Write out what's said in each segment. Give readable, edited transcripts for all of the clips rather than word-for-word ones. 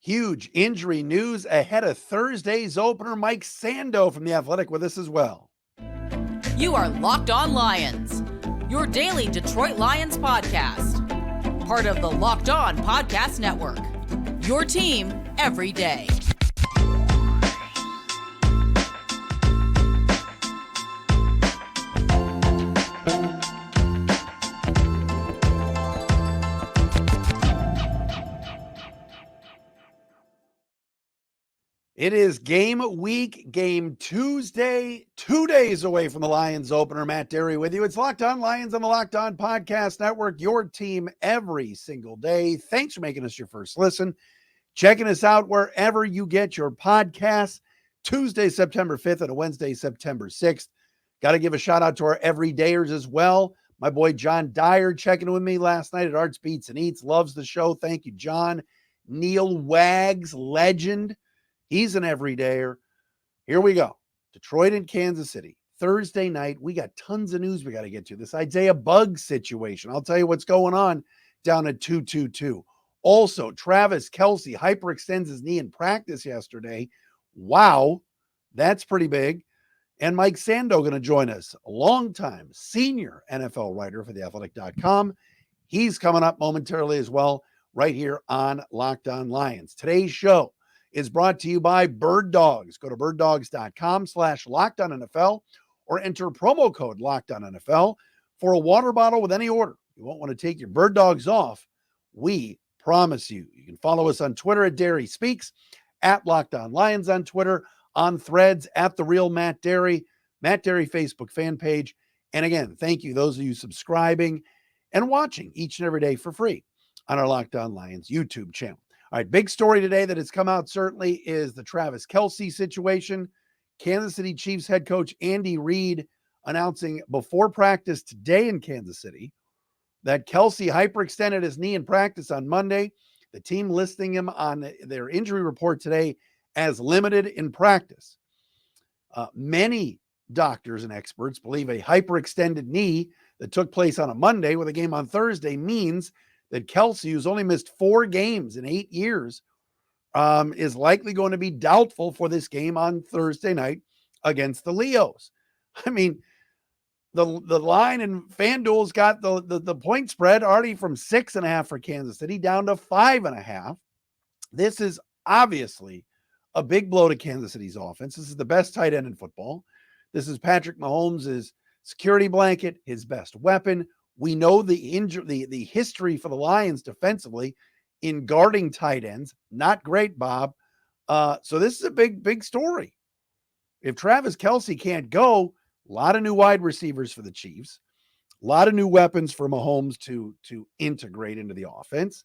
Huge injury news ahead of Thursday's opener. Mike Sando from The Athletic with us as well. You are Locked On Lions, your daily Detroit Lions podcast. Part of the Locked On Podcast Network, your team every day. It is game week, game Tuesday, 2 days away from the Lions opener. Matt Dery with you. It's Locked On Lions on the Locked On Podcast Network, your team every single day. Thanks for making us your first listen. Checking us out wherever you get your podcasts. Tuesday, September 5th and a Wednesday, September 6th. Got to give a shout out to our everydayers as well. My boy John Dyer checking in with me last night at Arts Beats and Eats. Loves the show. Thank you, John. Neil Wags, legend. He's an everydayer. Here we go. Detroit and Kansas City. Thursday night, we got tons of news we got to get to. This Isaiah Buggs situation. I'll tell you what's going on down at 222. Also, Travis Kelce hyperextends his knee in practice yesterday. Wow, that's pretty big. And Mike Sando going to join us, a longtime senior NFL writer for theathletic.com. He's coming up momentarily as well, right here on Locked On Lions. Today's show is brought to you by Bird Dogs. Go to birddogs.com/LockedOnNFL or enter promo code LockedOnNFL for a water bottle with any order. You won't want to take your Bird Dogs off. We promise you. You can follow us on Twitter at Dery Speaks, at Locked On Lions on Twitter, on Threads at The Real Matt Dery Facebook fan page. And again, thank you, those of you subscribing and watching each and every day for free on our Locked On Lions YouTube channel. All right, big story today that has come out certainly is the Travis Kelce situation. Kansas City Chiefs head coach Andy Reid announcing before practice today in Kansas City that Kelce hyperextended his knee in practice on Monday. The team listing him on their injury report today as limited in practice. Many doctors and experts believe a hyperextended knee that took place on a Monday with a game on Thursday means that Kelce, who's only missed 4 games in 8 years, is likely going to be doubtful for this game on Thursday night against the Leos. I mean, the line in FanDuel's got the point spread already from 6.5 for Kansas City down to 5.5. This is obviously a big blow to Kansas City's offense. This is the best tight end in football. This is Patrick Mahomes' security blanket, his best weapon. We know the history for the Lions defensively in guarding tight ends. Not great, Bob. So this is a big story. If Travis Kelce can't go, a lot of new wide receivers for the Chiefs, a lot of new weapons for Mahomes to integrate into the offense.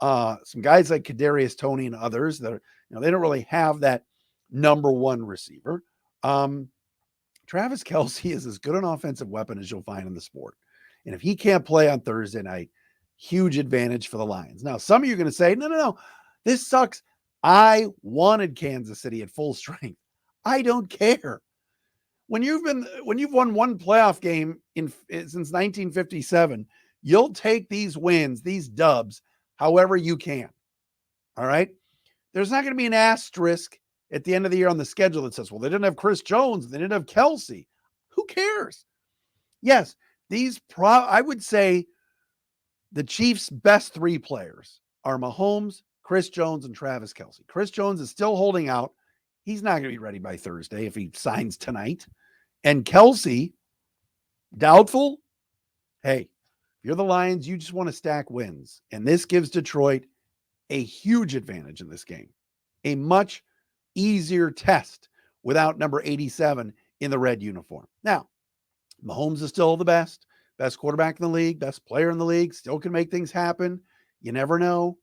Some guys like Kadarius Toney and others that are, they don't really have that number one receiver. Travis Kelce is as good an offensive weapon as you'll find in the sport. And if he can't play on Thursday night, huge advantage for the Lions. Now, some of you are going to say, no, this sucks. I wanted Kansas City at full strength. I don't care. When you've won one playoff game since 1957, you'll take these wins, these dubs, however you can. All right? There's not going to be an asterisk at the end of the year on the schedule that says, well, they didn't have Chris Jones, they didn't have Kelce. Who cares? Yes, I would say the Chiefs' best 3 players are Mahomes, Chris Jones, and Travis Kelce. Chris Jones is still holding out. He's not going to be ready by Thursday if he signs tonight. And Kelce, doubtful. Hey, if you're the Lions, you just want to stack wins. And this gives Detroit a huge advantage in this game. A much easier test without number 87 in the red uniform. Now, Mahomes is still the best quarterback in the league, best player in the league, still can make things happen. You never know.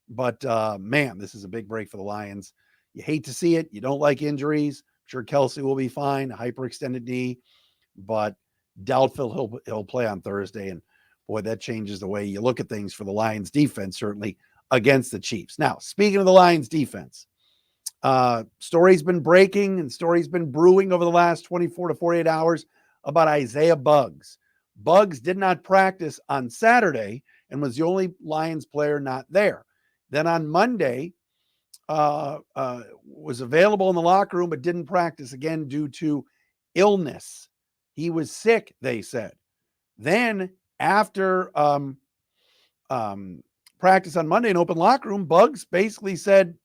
But, man, this is a big break for the Lions. You hate to see it. You don't like injuries. I'm sure Kelce will be fine, a hyperextended knee, but doubtful he'll play on Thursday. And, boy, that changes the way you look at things for the Lions defense, certainly against the Chiefs. Now, speaking of the Lions defense, story's been breaking and story's been brewing over the last 24 to 48 hours about Isaiah Buggs. Buggs did not practice on Saturday and was the only Lions player not there. Then on Monday, was available in the locker room but didn't practice again due to illness. He was sick, they said. Then after practice on Monday in open locker room, Bugs basically said,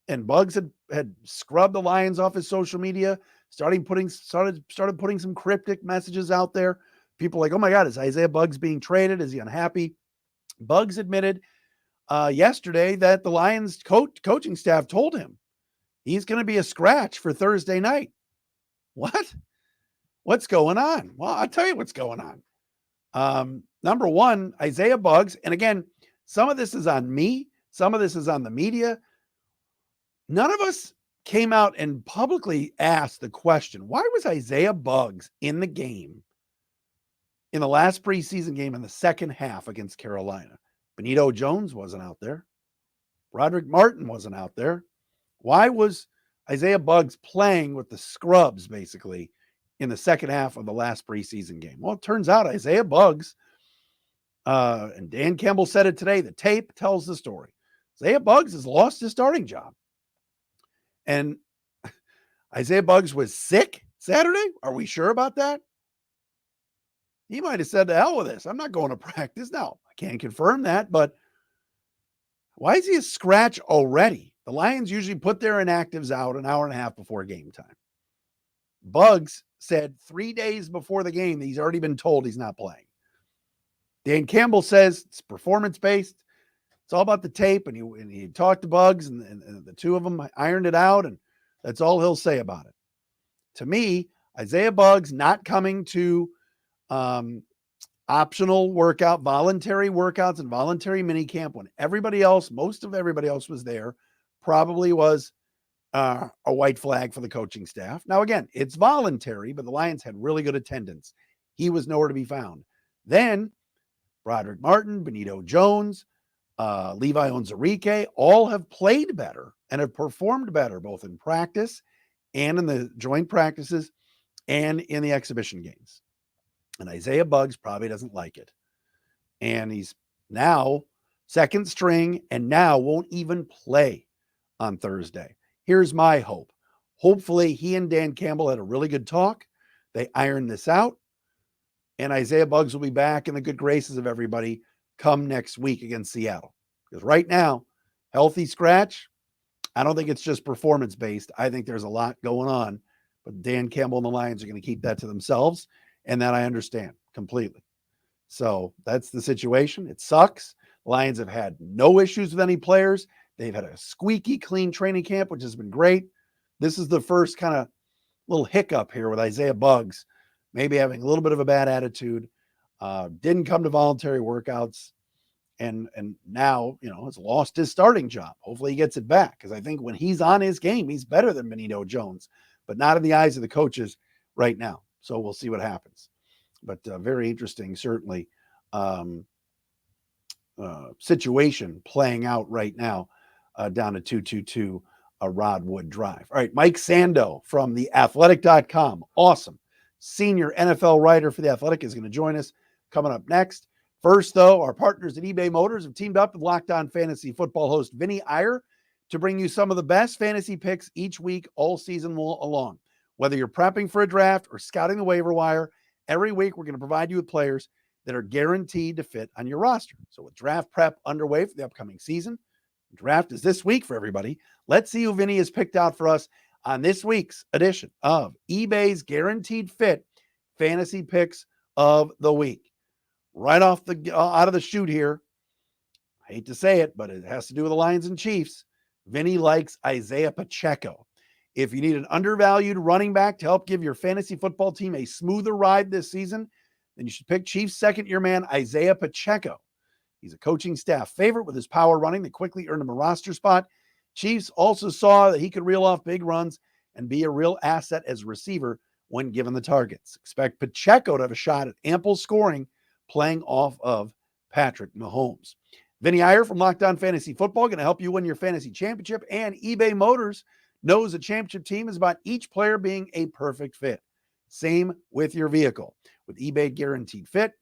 and Bugs had scrubbed the Lions off his social media, started putting some cryptic messages out there. People like, oh my God, is Isaiah Bugs being traded? Is he unhappy? Bugs admitted yesterday that the Lions coaching staff told him he's going to be a scratch for Thursday night. What? What's going on? Well, I'll tell you what's going on. Number one, Isaiah Bugs, and again, some of this is on me, some of this is on the media. None of us came out and publicly asked the question, why was Isaiah Bugs in the game in the last preseason game in the second half against Carolina? Benito Jones wasn't out there. Roderick Martin wasn't out there. Why was Isaiah Bugs playing with the scrubs, basically, in the second half of the last preseason game? Well, it turns out Isaiah Bugs, and Dan Campbell said it today, the tape tells the story. Isaiah Bugs has lost his starting job. And Isaiah Bugs was sick Saturday? Are we sure about that? He might have said, to hell with this. I'm not going to practice. Now, I can't confirm that, but why is he a scratch already? The Lions usually put their inactives out an hour and a half before game time. Bugs said 3 days before the game that he's already been told he's not playing. Dan Campbell says it's performance-based. It's all about the tape, and he talked to Bugs, and the two of them ironed it out, and that's all he'll say about it. To me, Isaiah Bugs not coming to optional workout, voluntary workouts, and voluntary minicamp when everybody else, most of everybody else was there, probably was a white flag for the coaching staff. Now, again, it's voluntary, but the Lions had really good attendance. He was nowhere to be found. Then Roderick Martin, Benito Jones, Levi Onwuzurike, all have played better and have performed better, both in practice and in the joint practices and in the exhibition games. And Isaiah Bugs probably doesn't like it. And he's now second string and now won't even play on Thursday. Here's my hope. Hopefully he and Dan Campbell had a really good talk. They ironed this out. And Isaiah Bugs will be back in the good graces of everybody come next week against Seattle. Because right now, healthy scratch, I don't think it's just performance-based. I think there's a lot going on. But Dan Campbell and the Lions are going to keep that to themselves. And that I understand completely. So that's the situation. It sucks. The Lions have had no issues with any players. They've had a squeaky clean training camp, which has been great. This is the first kind of little hiccup here with Isaiah Bugs, maybe having a little bit of a bad attitude, didn't come to voluntary workouts, and now, has lost his starting job. Hopefully he gets it back, because I think when he's on his game, he's better than Benito Jones, but not in the eyes of the coaches right now. So we'll see what happens. But very interesting, certainly, situation playing out right now down at 222 Rodwood Drive. All right, Mike Sando from theathletic.com. Awesome. Senior NFL writer for The Athletic is going to join us coming up next. First, though, our partners at eBay Motors have teamed up with Locked On Fantasy Football host Vinny Iyer to bring you some of the best fantasy picks each week all season long. Whether you're prepping for a draft or scouting the waiver wire, every week we're going to provide you with players that are guaranteed to fit on your roster. So with draft prep underway for the upcoming season, draft is this week for everybody. Let's see who Vinny has picked out for us on this week's edition of eBay's Guaranteed Fit Fantasy Picks of the Week. Right off out of the chute here, I hate to say it, but it has to do with the Lions and Chiefs. Vinny likes Isaiah Pacheco. If you need an undervalued running back to help give your fantasy football team a smoother ride this season, then you should pick Chiefs second-year man Isaiah Pacheco. He's a coaching staff favorite with his power running that quickly earned him a roster spot. Chiefs also saw that he could reel off big runs and be a real asset as a receiver when given the targets. Expect Pacheco to have a shot at ample scoring playing off of Patrick Mahomes. Vinny Iyer from Locked On Fantasy Football going to help you win your fantasy championship, and eBay Motors knows a championship team is about each player being a perfect fit. Same with your vehicle. With eBay Guaranteed Fit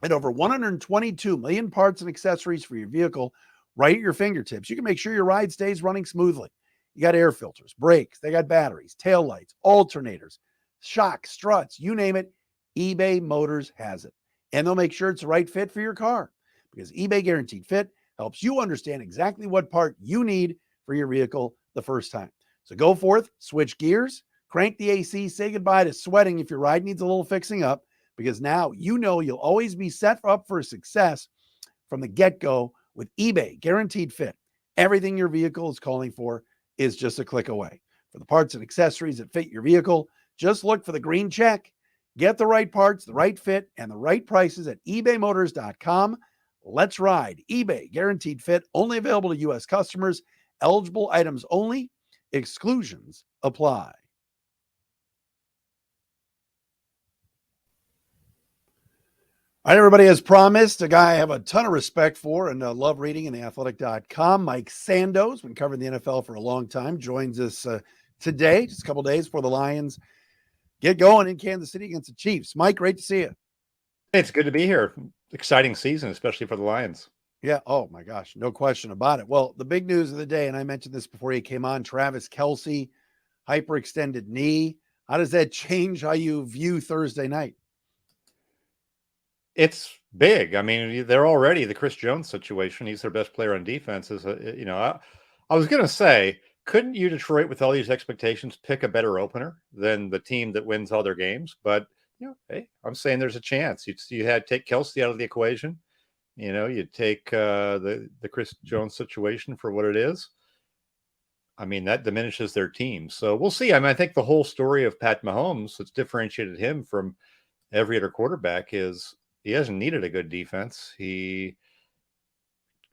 and over 122 million parts and accessories for your vehicle, right at your fingertips. You can make sure your ride stays running smoothly. You got air filters, brakes, they got batteries, tail lights, alternators, shocks, struts, you name it. eBay Motors has it. And they'll make sure it's the right fit for your car, because eBay Guaranteed Fit helps you understand exactly what part you need for your vehicle the first time. So go forth, switch gears, crank the AC, say goodbye to sweating if your ride needs a little fixing up, because now you know you'll always be set up for success from the get-go with eBay Guaranteed Fit. Everything your vehicle is calling for is just a click away. For the parts and accessories that fit your vehicle, just look for the green check. Get the right parts, the right fit, and the right prices at ebaymotors.com. Let's ride. eBay Guaranteed Fit, only available to U.S. customers. Eligible items only. Exclusions apply. All right, everybody, as promised, a guy I have a ton of respect for and love reading in theathletic.com, Mike Sandos, been covering the NFL for a long time, joins us today, just a couple days before the Lions get going in Kansas City against the Chiefs. Mike, great to see you. It's good to be here. Exciting season, especially for the Lions. Yeah. Oh, my gosh. No question about it. Well, the big news of the day, and I mentioned this before you came on, Travis Kelce, hyperextended knee. How does that change how you view Thursday night? It's big. I mean, they're already the Chris Jones situation. He's their best player on defense. I was going to say, couldn't you, Detroit, with all these expectations, pick a better opener than the team that wins all their games? But, hey, I'm saying there's a chance. You had take Kelce out of the equation. You take the Chris Jones situation for what it is. I mean, that diminishes their team. So we'll see. I mean, I think the whole story of Pat Mahomes that's differentiated him from every other quarterback is he hasn't needed a good defense. He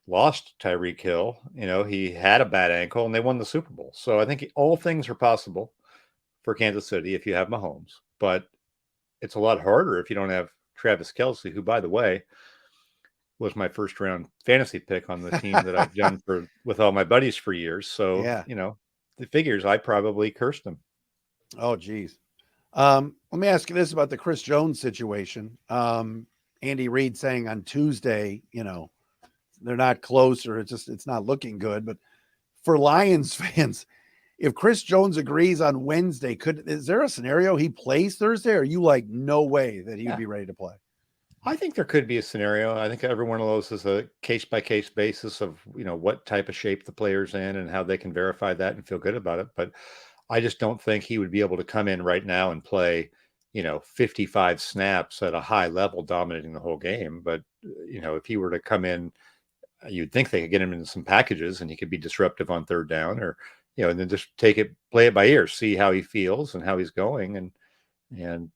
lost Tyreek Hill. He had a bad ankle, and they won the Super Bowl. So I think all things are possible for Kansas City if you have Mahomes. But it's a lot harder if you don't have Travis Kelce, who, by the way, was my first round fantasy pick on the team that I've done with all my buddies for years. So, yeah. The figures, I probably cursed him. Oh, geez. Let me ask you this about the Chris Jones situation. Andy Reid saying on Tuesday, they're not close, or it's not looking good. But for Lions fans, if Chris Jones agrees on Wednesday, is there a scenario he plays Thursday? Or are you like, no way that he'd be ready to play? I think there could be a scenario. I think every one of those is a case-by-case basis of, what type of shape the player's in and how they can verify that and feel good about it. But I just don't think he would be able to come in right now and play, 55 snaps at a high level, dominating the whole game. But, if he were to come in, you'd think they could get him in some packages and he could be disruptive on third down, or, and then just play it by ear, see how he feels and how he's going. And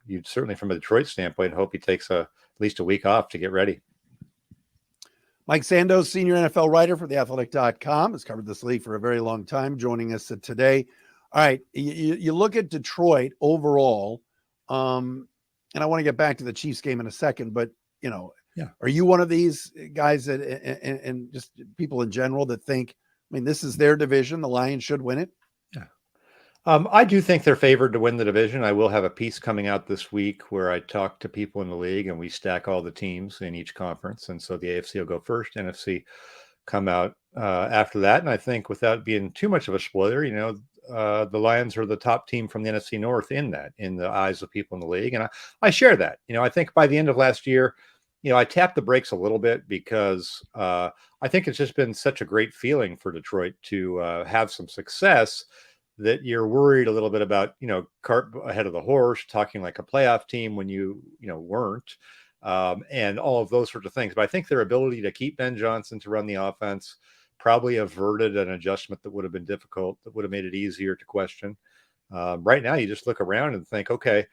you'd certainly, from a Detroit standpoint, hope he takes at least a week off to get ready. Mike Sandos, senior NFL writer for theathletic.com, has covered this league for a very long time, joining us today. All right, you look at Detroit overall, and I want to get back to the Chiefs game in a second, but, are you one of these guys that, and just people in general, that think, this is their division, the Lions should win it? I do think they're favored to win the division. I will have a piece coming out this week where I talk to people in the league and we stack all the teams in each conference. And so the AFC will go first, NFC come out after that. And I think, without being too much of a spoiler, the Lions are the top team from the NFC North in the eyes of people in the league. And I share that. I think by the end of last year, I tapped the brakes a little bit because I think it's just been such a great feeling for Detroit to have some success, that you're worried a little bit about, cart ahead of the horse, talking like a playoff team when you weren't, and all of those sorts of things. But I think their ability to keep Ben Johnson to run the offense probably averted an adjustment that would have been difficult, that would have made it easier to question. Right now, you just look around and think, okay,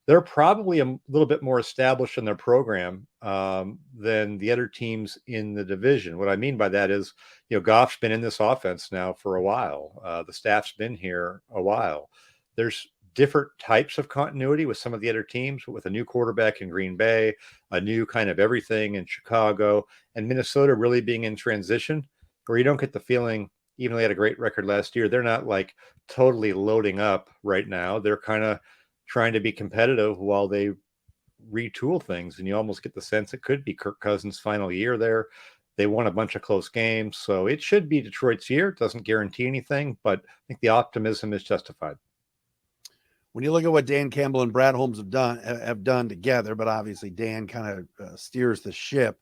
they're probably a little bit more established in their program than the other teams in the division. What I mean by that is, Goff's been in this offense now for a while. The staff's been here a while. There's different types of continuity with some of the other teams, with a new quarterback in Green Bay, a new kind of everything in Chicago, and Minnesota really being in transition, where you don't get the feeling, even though they had a great record last year, they're not like totally loading up right now. They're kind of trying to be competitive while they retool things. And you almost get the sense it could be Kirk Cousins' final year there. They won a bunch of close games, so it should be Detroit's year. It doesn't guarantee anything, but I think the optimism is justified. When you look at what Dan Campbell and Brad Holmes have done together, but obviously Dan kind of steers the ship.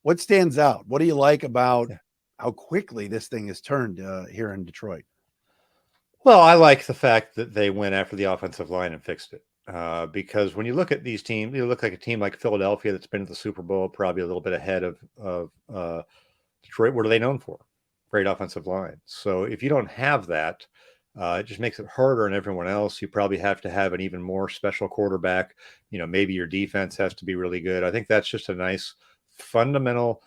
What stands out? What do you like about how quickly this thing has turned here in Detroit? Well, I like the fact that they went after the offensive line and fixed it. Because when you look at these teams, you look like a team like Philadelphia that's been to the Super Bowl, probably a little bit ahead of Detroit. What are they known for? Great offensive line. So if you don't have that, it just makes it harder on everyone else. You probably have to have an even more special quarterback. Maybe your defense has to be really good. I think that's just a nice fundamental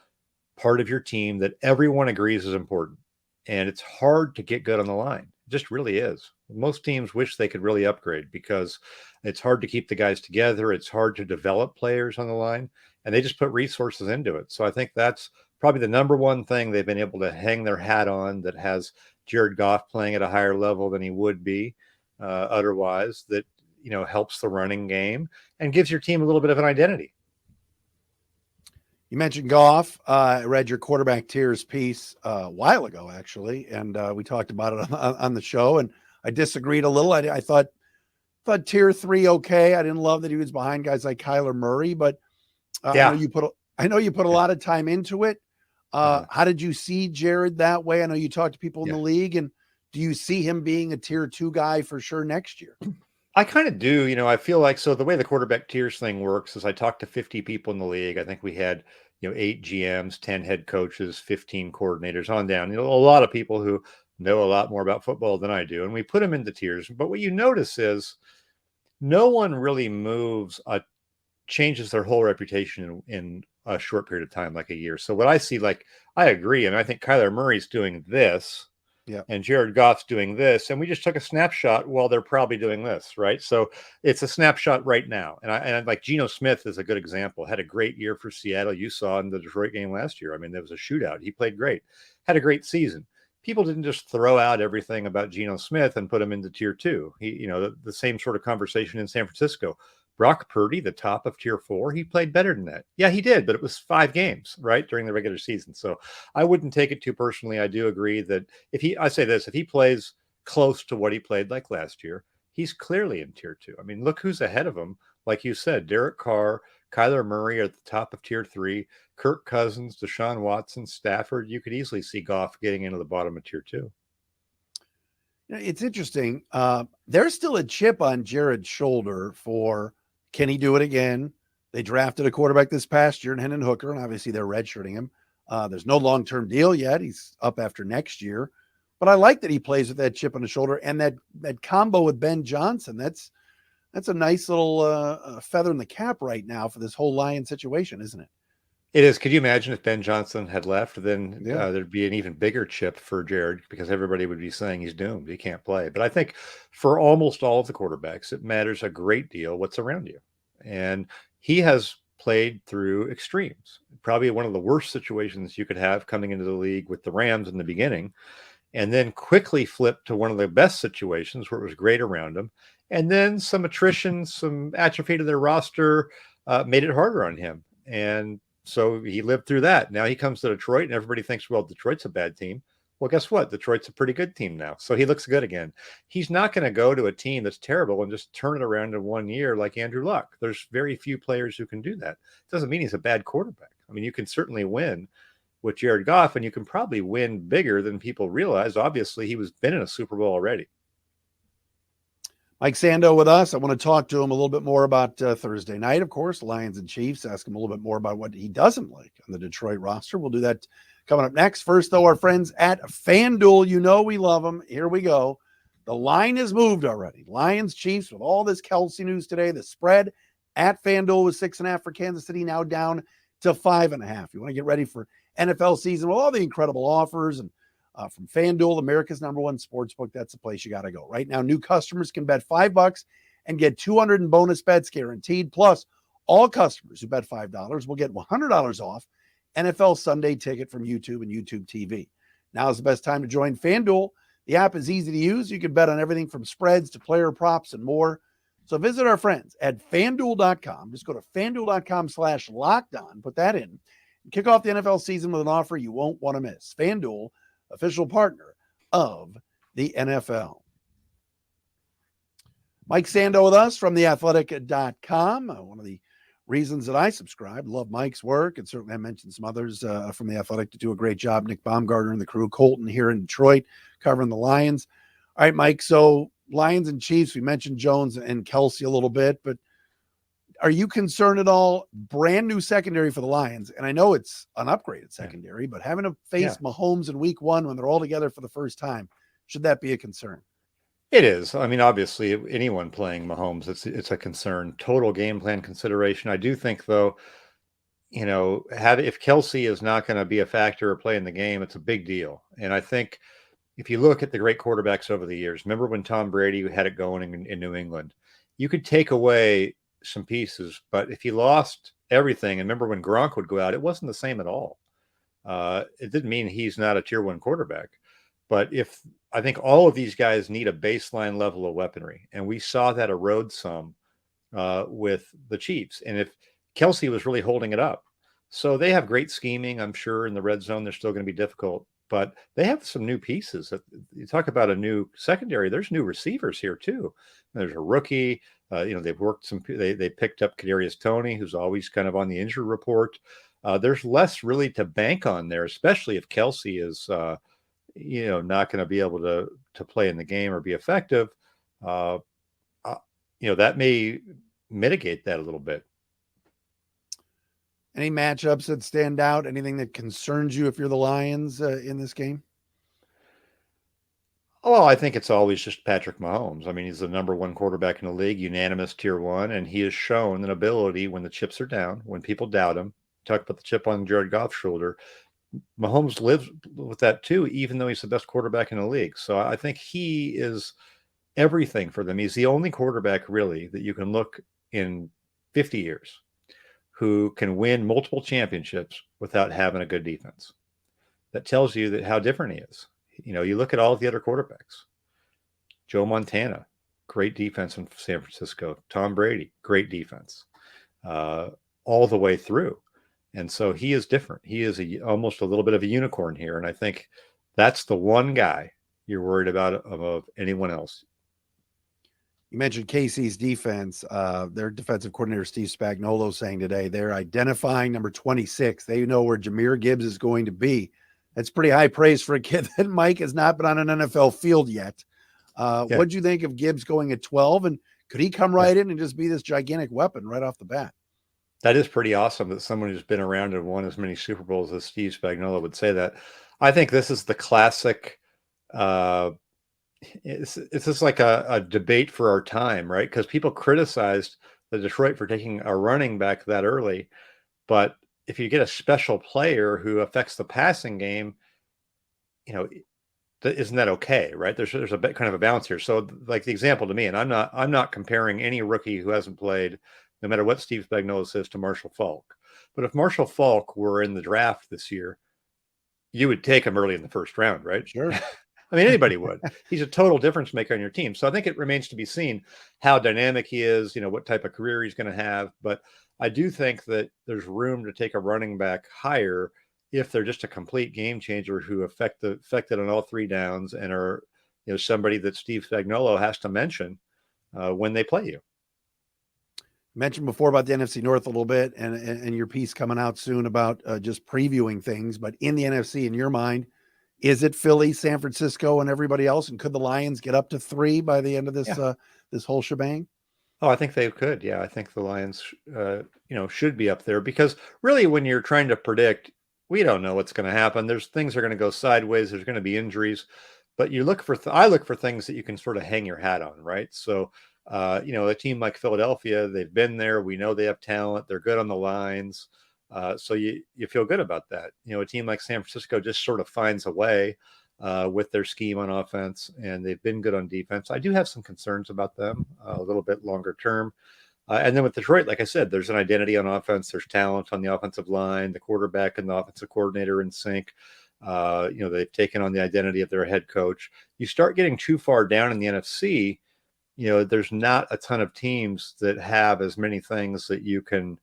part of your team that everyone agrees is important. And it's hard to get good on the line. It just really is. Most teams wish they could really upgrade because it's hard to keep the guys together. It's hard to develop players on the line, and they just put resources into it. So I think that's probably the number one thing they've been able to hang their hat on, that has Jared Goff playing at a higher level than he would be otherwise, that helps the running game and gives your team a little bit of an identity. You mentioned Goff. I read your quarterback tiers piece a while ago, actually, and we talked about it on the show, and I disagreed a little. I thought tier 3 okay. I didn't love that he was behind guys like Kyler Murray, but I know you put a lot of time into it. How did you see Jared that way? I know you talked to people in the league, and do you see him being a tier 2 guy for sure next year? I kind of do. I feel like, so the way the quarterback tiers thing works is I talked to 50 people in the league. I think we had 8 GMs, 10 head coaches, 15 coordinators on down. A lot of people who know a lot more about football than I do, and we put them into tiers. But what you notice is no one really changes their whole reputation in a short period of time, like a year. So what I see, like, I agree, and I think Kyler Murray's doing this, and Jared Goff's doing this, and we just took a snapshot while they're probably doing this, right? So it's a snapshot right now, and I like Geno Smith is a good example. Had a great year for Seattle. You saw in the Detroit game last year. I mean, there was a shootout. He played great. Had a great season. People didn't just throw out everything about Geno Smith and put him into tier 2. He, the same sort of conversation in San Francisco. Brock Purdy, the top of tier 4, he played better than that. Yeah, he did, but it was 5 games, right, during the regular season. So I wouldn't take it too personally. I do agree that if he plays close to what he played like last year, he's clearly in tier 2. I mean, look who's ahead of him. Like you said, Derek Carr, Kyler Murray are at the top of tier 3, Kirk Cousins, Deshaun Watson, Stafford. You could easily see Goff getting into the bottom of tier 2. It's interesting. There's still a chip on Jared's shoulder for, can he do it again? They drafted a quarterback this past year in Hendon Hooker, and obviously they're redshirting him. There's no long-term deal yet. He's up after next year. But I like that he plays with that chip on his shoulder, and that combo with Ben Johnson. That's a nice little feather in the cap right now for this whole Lion situation, isn't it? It is. Could you imagine if Ben Johnson had left? Then there'd be an even bigger chip for Jared, because everybody would be saying he's doomed. He can't play. But I think for almost all of the quarterbacks, it matters a great deal what's around you. And he has played through extremes. Probably one of the worst situations you could have coming into the league with the Rams in the beginning, and then quickly flipped to one of the best situations where it was great around him. And then some attrition, some atrophy to their roster made it harder on him. And so he lived through that. Now he comes to Detroit and everybody thinks, well, Detroit's a bad team. Well, guess what? Detroit's a pretty good team now. So he looks good again. He's not going to go to a team that's terrible and just turn it around in 1 year like Andrew Luck. There's very few players who can do that. It doesn't mean he's a bad quarterback. I mean, you can certainly win with Jared Goff, and you can probably win bigger than people realize. Obviously, he was been in a Super Bowl already. Mike Sando with us. I want to talk to him a little bit more about Thursday night, of course, Lions and Chiefs. Ask him a little bit more about what he doesn't like on the Detroit roster. We'll do that coming up next. First, though, our friends at FanDuel, we love them. Here we go. The line has moved already. Lions, Chiefs, with all this Kelce news today. The spread at FanDuel was 6.5 for Kansas City, now down to 5.5. You want to get ready for NFL season with all the incredible offers and from FanDuel, America's #1 sportsbook. That's the place you got to go. Right now, new customers can bet $5 and get $200 in bonus bets guaranteed. Plus, all customers who bet $5 will get $100 off NFL Sunday ticket from YouTube and YouTube TV. Now is the best time to join FanDuel. The app is easy to use. You can bet on everything from spreads to player props and more. So visit our friends at FanDuel.com. Just go to FanDuel.com/lockedon, put that in, Kick off the NFL season with an offer you won't want to miss. FanDuel, official partner of the NFL. Mike Sando with us from theathletic.com. One of the reasons that I subscribe, love Mike's work, and certainly I mentioned some others from The Athletic to do a great job. Nick Baumgartner and the crew, Colton here in Detroit, covering the Lions. All right, Mike, so Lions and Chiefs, we mentioned Jones and Kelce a little bit, but are you concerned at all? Brand new secondary for the Lions, and I know it's an upgraded secondary, but having to face Mahomes in week one when they're all together for the first time, should that be a concern? It is. I mean, obviously, anyone playing Mahomes, it's a concern. Total game plan consideration. I do think, though, if Kelce is not going to be a factor or play in the game, it's a big deal. And I think if you look at the great quarterbacks over the years, remember when Tom Brady had it going in New England, you could take away some pieces, but if you lost everything, and remember when Gronk would go out, it wasn't the same at all. It didn't mean he's not a tier one quarterback, but I think all of these guys need a baseline level of weaponry, and we saw that erode some with the Chiefs. And if Kelce was really holding it up, so they have great scheming, I'm sure in the red zone they're still going to be difficult, but they have some new pieces. You talk about a new secondary. There's new receivers here too. There's a rookie. They've worked they picked up Kadarius Toney, who's always kind of on the injury report. There's less really to bank on there, especially if Kelce is not going to be able to play in the game or be effective. That may mitigate that a little bit. Any matchups that stand out? Anything that concerns you if you're the Lions in this game? Well, I think it's always just Patrick Mahomes. I mean, he's the number one quarterback in the league, unanimous tier one, and he has shown an ability when the chips are down, when people doubt him. Talk about the chip on Jared Goff's shoulder. Mahomes lives with that too, even though he's the best quarterback in the league. So I think he is everything for them. He's the only quarterback really that you can look in 50 years who can win multiple championships without having a good defense. That tells you that how different he is. You look at all of the other quarterbacks. Joe Montana, great defense in San Francisco. Tom Brady, great defense all the way through. And so he is different. He is almost a little bit of a unicorn here. And I think that's the one guy you're worried about of anyone else. You mentioned KC's defense. Their defensive coordinator, Steve Spagnuolo, saying today they're identifying number 26. They know where Jahmyr Gibbs is going to be. That's pretty high praise for a kid that Mike has not been on an NFL field yet. What do you think of Gibbs going at 12? And could he come right in and just be this gigantic weapon right off the bat? That is pretty awesome that someone who's been around and won as many Super Bowls as Steve Spagnuolo would say that. I think this is the classic. It's just like a debate for our time, right? Because people criticized the Detroit for taking a running back that early. But if you get a special player who affects the passing game, isn't that okay, right? There's a bit kind of a balance here. So like the example to me, and I'm not comparing any rookie who hasn't played, no matter what Steve Spagnuolo says, to Marshall Faulk. But if Marshall Faulk were in the draft this year, you would take him early in the first round, right? Sure. I mean, anybody would. He's a total difference maker on your team. So I think it remains to be seen how dynamic he is, what type of career he's going to have. But I do think that there's room to take a running back higher if they're just a complete game changer who affected on all three downs and are, somebody that Steve Spagnuolo has to mention when they play you. Mentioned before about the NFC North a little bit and your piece coming out soon about just previewing things, but in the NFC, in your mind, is it Philly, San Francisco, and everybody else? And could the Lions get up to 3 by the end of this this whole shebang? Oh, I think they could. Yeah, I think the Lions, should be up there because really when you're trying to predict, we don't know what's going to happen. There's things that are going to go sideways. There's going to be injuries, but you look for, I look for things that you can sort of hang your hat on, right? So, a team like Philadelphia, they've been there. We know they have talent. They're good on the lines. So you feel good about that. A team like San Francisco just sort of finds a way with their scheme on offense, and they've been good on defense. I do have some concerns about them a little bit longer term. And then with Detroit, like I said, there's an identity on offense. There's talent on the offensive line, the quarterback and the offensive coordinator in sync. They've taken on the identity of their head coach. You start getting too far down in the NFC, there's not a ton of teams that have as many things that you can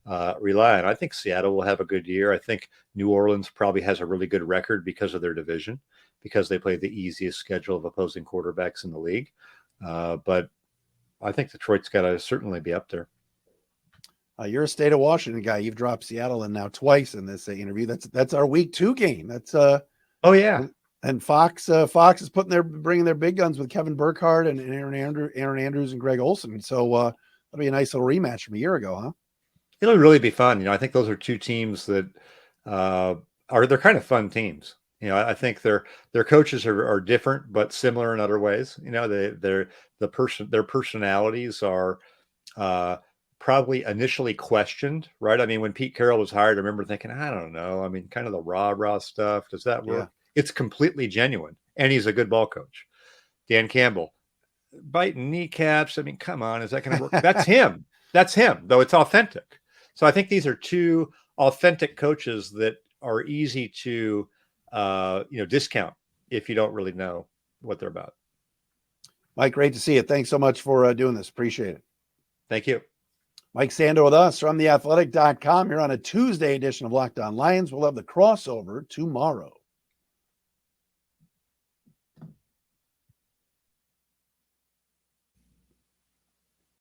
rely on. I think Seattle will have a good year. I think New Orleans probably has a really good record because of their division, because they play the easiest schedule of opposing quarterbacks in the league. But I think Detroit's got to certainly be up there. You're a state of Washington guy. You've dropped Seattle in now twice in this interview. That's our week 2 game. That's oh yeah. And Fox is bringing their big guns with Kevin Burkhardt and Aaron Andrews and Greg Olson. So that'll be a nice little rematch from a year ago, huh? It'll really be fun. I think those are 2 teams that they're kind of fun teams. I think their coaches are different but similar in other ways. Their personalities are probably initially questioned, right? I mean, when Pete Carroll was hired, I remember thinking, I don't know. I mean, kind of the rah stuff. Does that work? Yeah. It's completely genuine, and he's a good ball coach. Dan Campbell, biting kneecaps. I mean, come on, is that going to work? That's him. That's him, though it's authentic. So I think these are 2 authentic coaches that are easy to discount if you don't really know what they're about. Mike, great to see you. Thanks so much for doing this. Appreciate it. Thank you. Mike Sando with us from theathletic.com here on a Tuesday edition of Locked On Lions. We'll have the crossover tomorrow.